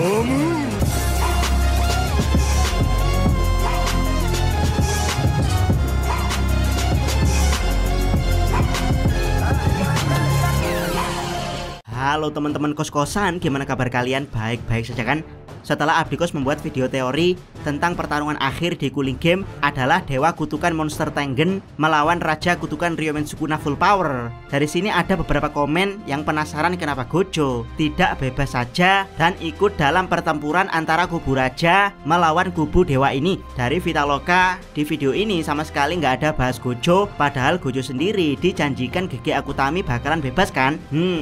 Halo teman-teman kos-kosan, gimana kabar kalian? Baik-baik saja kan? Setelah Abdikos membuat video teori tentang pertarungan akhir di Cooling Game adalah Dewa Kutukan Monster Tengen melawan Raja Kutukan Ryomen Sukuna Full Power. Dari sini ada beberapa komen yang penasaran kenapa Gojo tidak bebas saja dan ikut dalam pertempuran antara kubu Raja melawan kubu Dewa ini. Dari Vitaloka, di video ini sama sekali nggak ada bahas Gojo, padahal Gojo sendiri dijanjikan Gege Akutami bakalan bebas kan?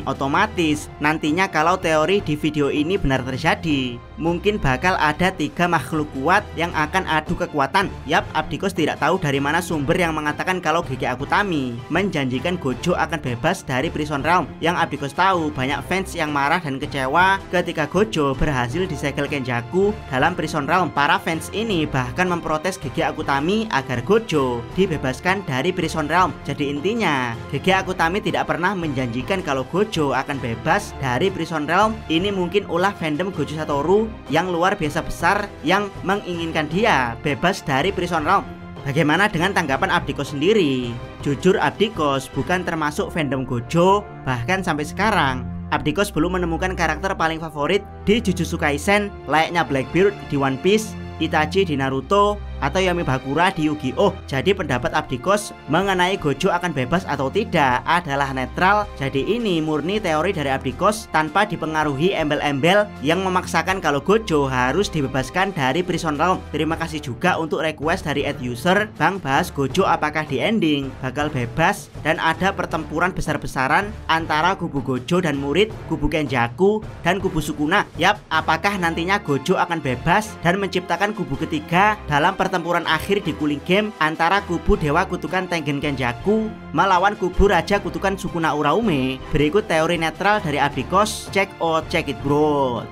Otomatis nantinya kalau teori di video ini benar terjadi, mungkin bakal ada 3 makhluk kuat yang akan adu kekuatan. Yap, Abdikos tidak tahu dari mana sumber yang mengatakan kalau Gege Akutami menjanjikan Gojo akan bebas dari Prison Realm. Yang Abdikos tahu banyak fans yang marah dan kecewa ketika Gojo berhasil disegel Kenjaku dalam Prison Realm. Para fans ini bahkan memprotes Gege Akutami agar Gojo dibebaskan dari Prison Realm. Jadi intinya Gege Akutami tidak pernah menjanjikan kalau Gojo akan bebas dari Prison Realm. Ini mungkin ulah fandom Gojo Satoru yang luar biasa besar yang menginginkan dia bebas dari Prison Realm. Bagaimana dengan tanggapan Abdikos sendiri? Jujur Abdikos bukan termasuk fandom Gojo, bahkan sampai sekarang Abdikos belum menemukan karakter paling favorit di Jujutsu Kaisen layaknya Blackbeard di One Piece, Itachi di Naruto, atau Yami Bakura di Yu-Gi-Oh. Jadi pendapat Abdikos mengenai Gojo akan bebas atau tidak adalah netral. Jadi ini murni teori dari Abdikos tanpa dipengaruhi embel-embel yang memaksakan kalau Gojo harus dibebaskan dari Prison Realm. Terima kasih juga untuk request dari @user, Bang bahas Gojo apakah di ending bakal bebas dan ada pertempuran besar-besaran antara kubu Gojo dan murid, kubu Kenjaku dan kubu Sukuna. Yap, apakah nantinya Gojo akan bebas dan menciptakan kubu ketiga dalam pertempuran akhir di Cooling Game antara kubu Dewa Kutukan Tengen Kenjaku melawan kubu Raja Kutukan Sukuna Uraume? Berikut teori netral dari Abdikos. Check it bro.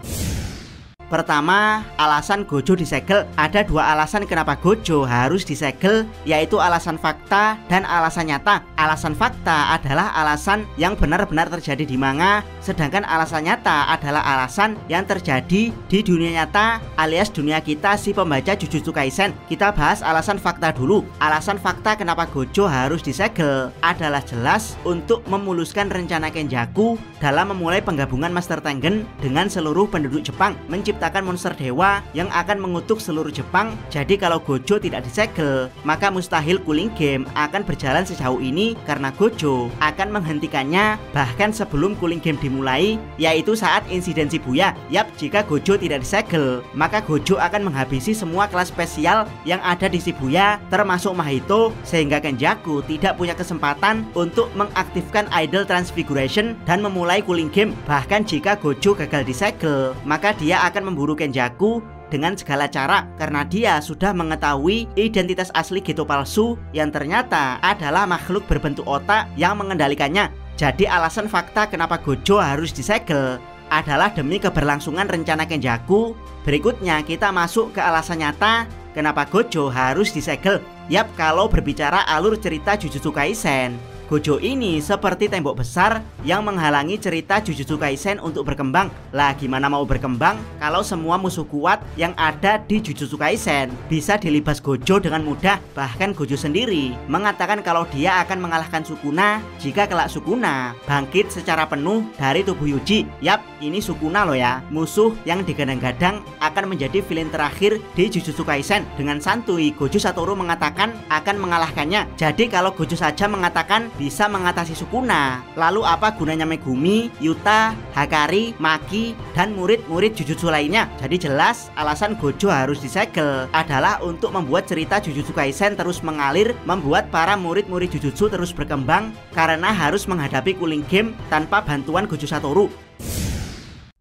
Pertama, alasan Gojo disegel. Ada 2 alasan kenapa Gojo harus disegel, yaitu alasan fakta dan alasan nyata. Alasan fakta adalah alasan yang benar-benar terjadi di manga, sedangkan alasan nyata adalah alasan yang terjadi di dunia nyata alias dunia kita si pembaca Jujutsu Kaisen. Kita bahas alasan fakta dulu. Alasan fakta kenapa Gojo harus disegel adalah jelas untuk memuluskan rencana Kenjaku dalam memulai penggabungan Master Tengen dengan seluruh penduduk Jepang, menciptakan monster dewa yang akan mengutuk seluruh Jepang. Jadi kalau Gojo tidak disegel, maka mustahil Cooling Game akan berjalan sejauh ini karena Gojo akan menghentikannya bahkan sebelum Cooling Game dimulai, yaitu saat insiden Shibuya. Yap, jika Gojo tidak disegel, maka Gojo akan menghabisi semua kelas spesial yang ada di Shibuya termasuk Mahito, sehingga Kenjaku tidak punya kesempatan untuk mengaktifkan Idol Transfiguration dan memulai Cooling Game. Bahkan jika Gojo gagal disegel, maka dia akan memburu Kenjaku dengan segala cara karena dia sudah mengetahui identitas asli Geto palsu yang ternyata adalah makhluk berbentuk otak yang mengendalikannya. Jadi alasan fakta kenapa Gojo harus disegel adalah demi keberlangsungan rencana Kenjaku. Berikutnya kita masuk ke alasan nyata kenapa Gojo harus disegel. Yap, kalau berbicara alur cerita Jujutsu Kaisen, Gojo ini seperti tembok besar yang menghalangi cerita Jujutsu Kaisen untuk berkembang. Lah gimana mau berkembang kalau semua musuh kuat yang ada di Jujutsu Kaisen bisa dilibas Gojo dengan mudah. Bahkan Gojo sendiri mengatakan kalau dia akan mengalahkan Sukuna jika kelak Sukuna bangkit secara penuh dari tubuh Yuji. Yap, ini Sukuna loh ya, musuh yang digadang-gadang akan menjadi villain terakhir di Jujutsu Kaisen. Dengan santuy Gojo Satoru mengatakan akan mengalahkannya. Jadi kalau Gojo saja mengatakan bisa mengatasi Sukuna, lalu apa gunanya Megumi, Yuta, Hakari, Maki, dan murid-murid Jujutsu lainnya? Jadi jelas alasan Gojo harus disegel adalah untuk membuat cerita Jujutsu Kaisen terus mengalir, membuat para murid-murid Jujutsu terus berkembang karena harus menghadapi Cooling Game tanpa bantuan Gojo Satoru.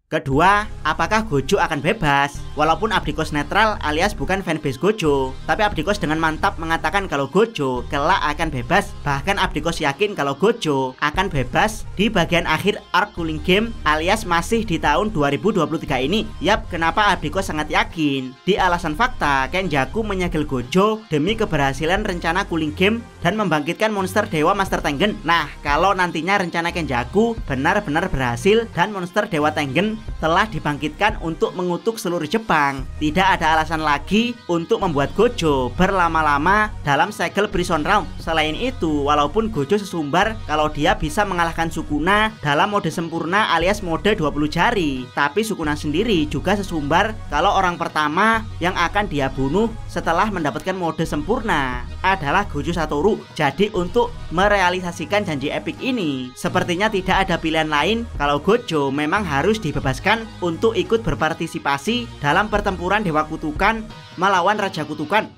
Kedua, apakah Gojo akan bebas? Walaupun Abdikos netral alias bukan fanbase Gojo, tapi Abdikos dengan mantap mengatakan kalau Gojo kelak akan bebas. Bahkan Abdikos yakin kalau Gojo akan bebas di bagian akhir arc Cooling Game alias masih di tahun 2023 ini. Yap, kenapa Abdikos sangat yakin? Di alasan fakta, Kenjaku menyegel Gojo demi keberhasilan rencana Cooling Game dan membangkitkan monster Dewa Master Tengen. Nah, kalau nantinya rencana Kenjaku benar-benar berhasil dan monster Dewa Tengen telah dibangkitkan untuk mengutuk seluruh Jepang. Tidak ada alasan lagi untuk membuat Gojo berlama-lama dalam segel Prison Realm. Selain itu, walaupun Gojo sesumbar kalau dia bisa mengalahkan Sukuna dalam mode sempurna alias mode 20 jari, tapi Sukuna sendiri juga sesumbar kalau orang pertama yang akan dia bunuh setelah mendapatkan mode sempurna adalah Gojo Satoru. Jadi untuk merealisasikan janji epik ini, sepertinya tidak ada pilihan lain kalau Gojo memang harus dibebaskan untuk ikut berpartisipasi dalam pertempuran Dewa Kutukan melawan Raja Kutukan.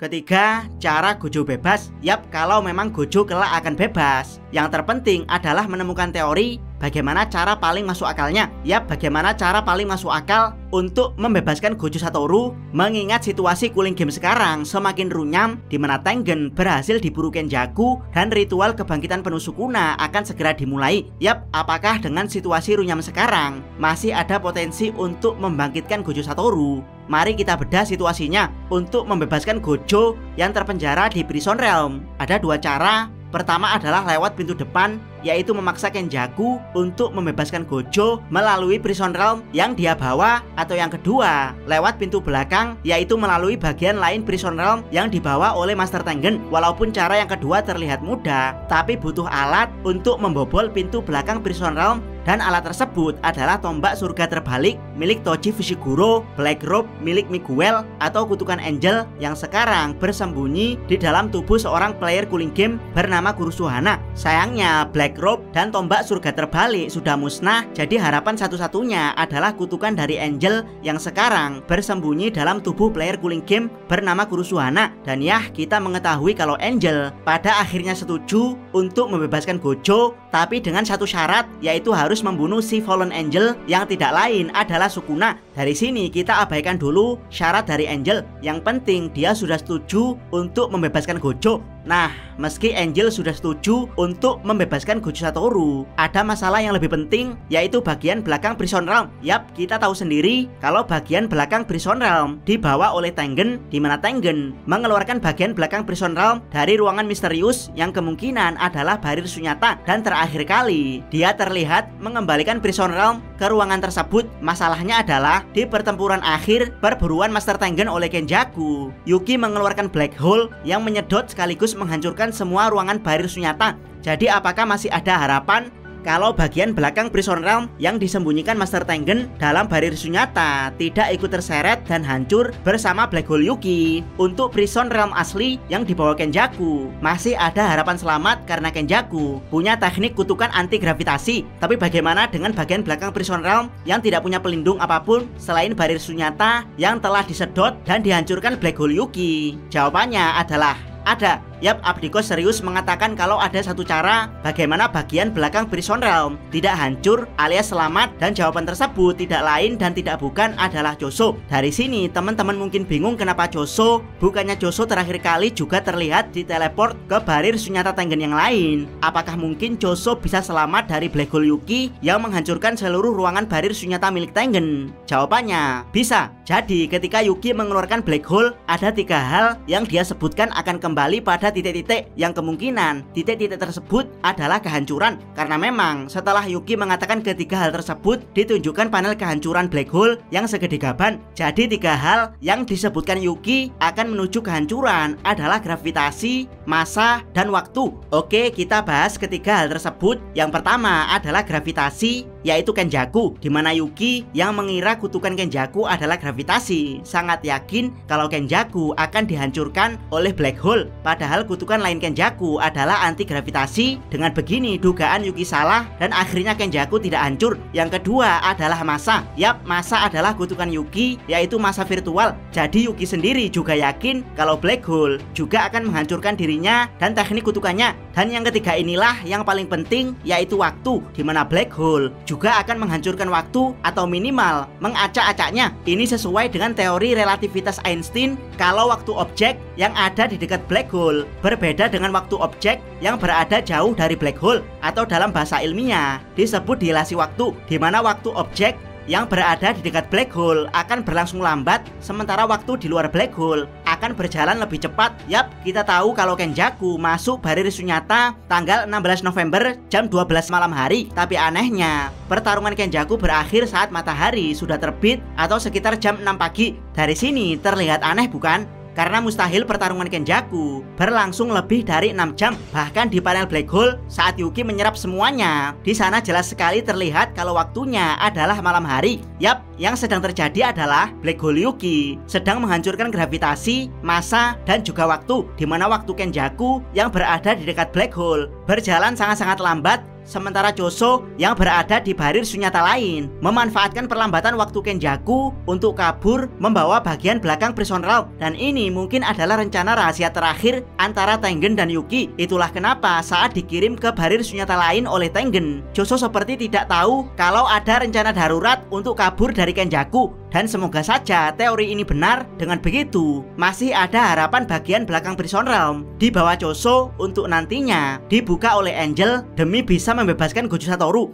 Ketiga, cara Gojo bebas. Yap, kalau memang Gojo kelak akan bebas, yang terpenting adalah menemukan teori bagaimana cara paling masuk akalnya. Yap, bagaimana cara paling masuk akal untuk membebaskan Gojo Satoru, mengingat situasi cooling game sekarang semakin runyam, di mana Tengen berhasil diburu Kenjaku dan ritual kebangkitan penuh Sukuna akan segera dimulai. Yap, apakah dengan situasi runyam sekarang masih ada potensi untuk membangkitkan Gojo Satoru? Mari kita bedah situasinya untuk membebaskan Gojo yang terpenjara di Prison Realm. Ada dua cara. Pertama adalah lewat pintu depan, yaitu memaksa Kenjaku untuk membebaskan Gojo melalui Prison Realm yang dia bawa, atau yang kedua lewat pintu belakang, yaitu melalui bagian lain Prison Realm yang dibawa oleh Master Tengen. Walaupun cara yang kedua terlihat mudah, tapi butuh alat untuk membobol pintu belakang Prison Realm, dan alat tersebut adalah tombak surga terbalik milik Toji Fushiguro, Black Robe milik Miguel, atau kutukan Angel yang sekarang bersembunyi di dalam tubuh seorang player cooling game bernama Kurusuhana. Sayangnya Black Robe dan tombak surga terbalik sudah musnah, jadi harapan satu-satunya adalah kutukan dari Angel yang sekarang bersembunyi dalam tubuh player cooling game bernama Kurusuhana. Dan ya, kita mengetahui kalau Angel pada akhirnya setuju untuk membebaskan Gojo, tapi dengan satu syarat, yaitu harus membunuh si Fallen Angel yang tidak lain adalah Sukuna. Dari sini kita abaikan dulu syarat dari Angel. Yang penting dia sudah setuju untuk membebaskan Gojo. Nah, meski Angel sudah setuju untuk membebaskan Gojo Satoru, ada masalah yang lebih penting, yaitu bagian belakang Prison Realm. Yap, kita tahu sendiri kalau bagian belakang Prison Realm dibawa oleh Tengen, di mana Tengen mengeluarkan bagian belakang Prison Realm dari ruangan misterius yang kemungkinan adalah Barir Sunyata, dan terakhir kali dia terlihat mengembalikan Prison Realm ke ruangan tersebut. Masalahnya adalah di pertempuran akhir perburuan Master Tengen oleh Kenjaku, Yuki mengeluarkan Black Hole yang menyedot sekaligus menghancurkan semua ruangan Barir Sunyata. Jadi apakah masih ada harapan kalau bagian belakang Prison Realm yang disembunyikan Master Tengen dalam Barir Sunyata tidak ikut terseret dan hancur bersama Black Hole Yuki? Untuk Prison Realm asli yang dibawa Kenjaku masih ada harapan selamat karena Kenjaku punya teknik kutukan anti gravitasi. Tapi bagaimana dengan bagian belakang Prison Realm yang tidak punya pelindung apapun selain Barir Sunyata yang telah disedot dan dihancurkan Black Hole Yuki? Jawabannya adalah ada. Yap, Abdikos serius mengatakan kalau ada satu cara bagaimana bagian belakang Prison Realm tidak hancur alias selamat, dan jawaban tersebut tidak lain dan tidak bukan adalah Choso. Dari sini teman-teman mungkin bingung kenapa Choso, bukannya Choso terakhir kali juga terlihat di teleport ke Barir Sunyata Tengen yang lain. Apakah mungkin Choso bisa selamat dari Black Hole Yuki yang menghancurkan seluruh ruangan Barir Sunyata milik Tengen? Jawabannya bisa. Jadi ketika Yuki mengeluarkan Black Hole, ada tiga hal yang dia sebutkan akan kembali pada titik-titik, yang kemungkinan titik-titik tersebut adalah kehancuran. Karena memang setelah Yuki mengatakan ketiga hal tersebut ditunjukkan panel kehancuran Black Hole yang segede gaban. Jadi tiga hal yang disebutkan Yuki akan menuju kehancuran adalah gravitasi, massa, dan waktu. Oke, kita bahas ketiga hal tersebut. Yang pertama adalah gravitasi, yaitu Kenjaku, dimana Yuki yang mengira kutukan Kenjaku adalah gravitasi sangat yakin kalau Kenjaku akan dihancurkan oleh Black Hole, padahal kutukan lain Kenjaku adalah anti gravitasi. Dengan begini dugaan Yuki salah dan akhirnya Kenjaku tidak hancur. Yang kedua adalah massa. Yap, massa adalah kutukan Yuki, yaitu massa virtual. Jadi Yuki sendiri juga yakin kalau Black Hole juga akan menghancurkan dirinya dan teknik kutukannya. Dan yang ketiga inilah yang paling penting, yaitu waktu, dimana Black Hole juga akan menghancurkan waktu atau minimal mengacak-acaknya. Ini sesuai dengan teori relativitas Einstein kalau waktu objek yang ada di dekat Black Hole berbeda dengan waktu objek yang berada jauh dari Black Hole, atau dalam bahasa ilmiah disebut dilasi waktu, di mana waktu objek yang berada di dekat Black Hole akan berlangsung lambat, sementara waktu di luar Black Hole akan akan berjalan lebih cepat. Yap, kita tahu kalau Kenjaku masuk barir Sunyata tanggal 16 November jam 12 malam hari. Tapi anehnya, pertarungan Kenjaku berakhir saat matahari sudah terbit atau sekitar jam 6 pagi. Dari sini terlihat aneh bukan? Karena mustahil pertarungan Kenjaku berlangsung lebih dari 6 jam. Bahkan di panel Black Hole saat Yuki menyerap semuanya, di sana jelas sekali terlihat kalau waktunya adalah malam hari. Yap, yang sedang terjadi adalah Black Hole Yuki sedang menghancurkan gravitasi, massa, dan juga waktu. Dimana waktu Kenjaku yang berada di dekat Black Hole berjalan sangat-sangat lambat, sementara Choso yang berada di barir Sunyata lain memanfaatkan perlambatan waktu Kenjaku untuk kabur membawa bagian belakang Prison Realm. Dan ini mungkin adalah rencana rahasia terakhir antara Tengen dan Yuki. Itulah kenapa saat dikirim ke barir Sunyata lain oleh Tengen, Choso seperti tidak tahu kalau ada rencana darurat untuk kabur dari Kenjaku. Dan semoga saja teori ini benar. Dengan begitu, masih ada harapan bagian belakang Prison Realm di bawah Choso untuk nantinya dibuka oleh Angel demi bisa membebaskan Gojo Satoru.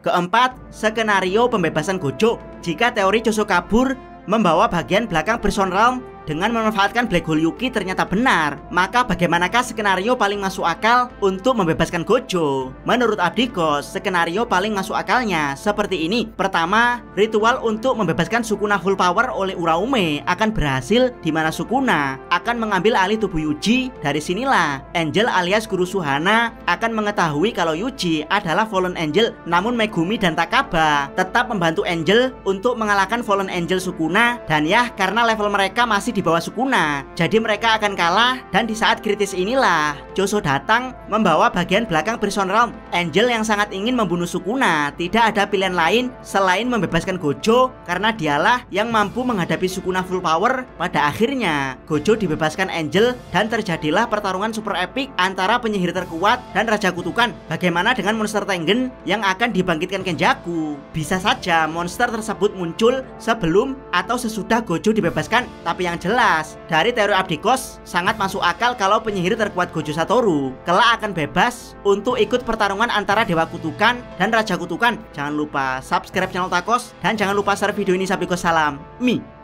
Keempat, skenario pembebasan Gojo. Jika teori Choso kabur membawa bagian belakang Prison Realm dengan memanfaatkan Black Hole Yuki ternyata benar, maka bagaimanakah skenario paling masuk akal untuk membebaskan Gojo? Menurut Abdikos, skenario paling masuk akalnya seperti ini. Pertama, ritual untuk membebaskan Sukuna full power oleh Uraume akan berhasil, di mana Sukuna akan mengambil alih tubuh Yuji. Dari sinilah Angel alias Guru Suhana akan mengetahui kalau Yuji adalah Fallen Angel. Namun Megumi dan Takaba tetap membantu Angel untuk mengalahkan Fallen Angel Sukuna. Dan ya, karena level mereka masih di bawah Sukuna, jadi mereka akan kalah. Dan di saat kritis inilah Choso datang membawa bagian belakang Prison Realm. Angel yang sangat ingin membunuh Sukuna tidak ada pilihan lain selain membebaskan Gojo, karena dialah yang mampu menghadapi Sukuna full power. Pada akhirnya Gojo dibebaskan Angel dan terjadilah pertarungan super epic antara penyihir terkuat dan Raja Kutukan. Bagaimana dengan monster Tengen yang akan dibangkitkan Kenjaku? Bisa saja monster tersebut muncul sebelum atau sesudah Gojo dibebaskan. Tapi yang jelas, dari teori Abdikos sangat masuk akal kalau penyihir terkuat Gojo Satoru kelak akan bebas untuk ikut pertarungan antara Dewa Kutukan dan Raja Kutukan. Jangan lupa subscribe channel Takos dan jangan lupa share video ini. Abdikos salam Mi.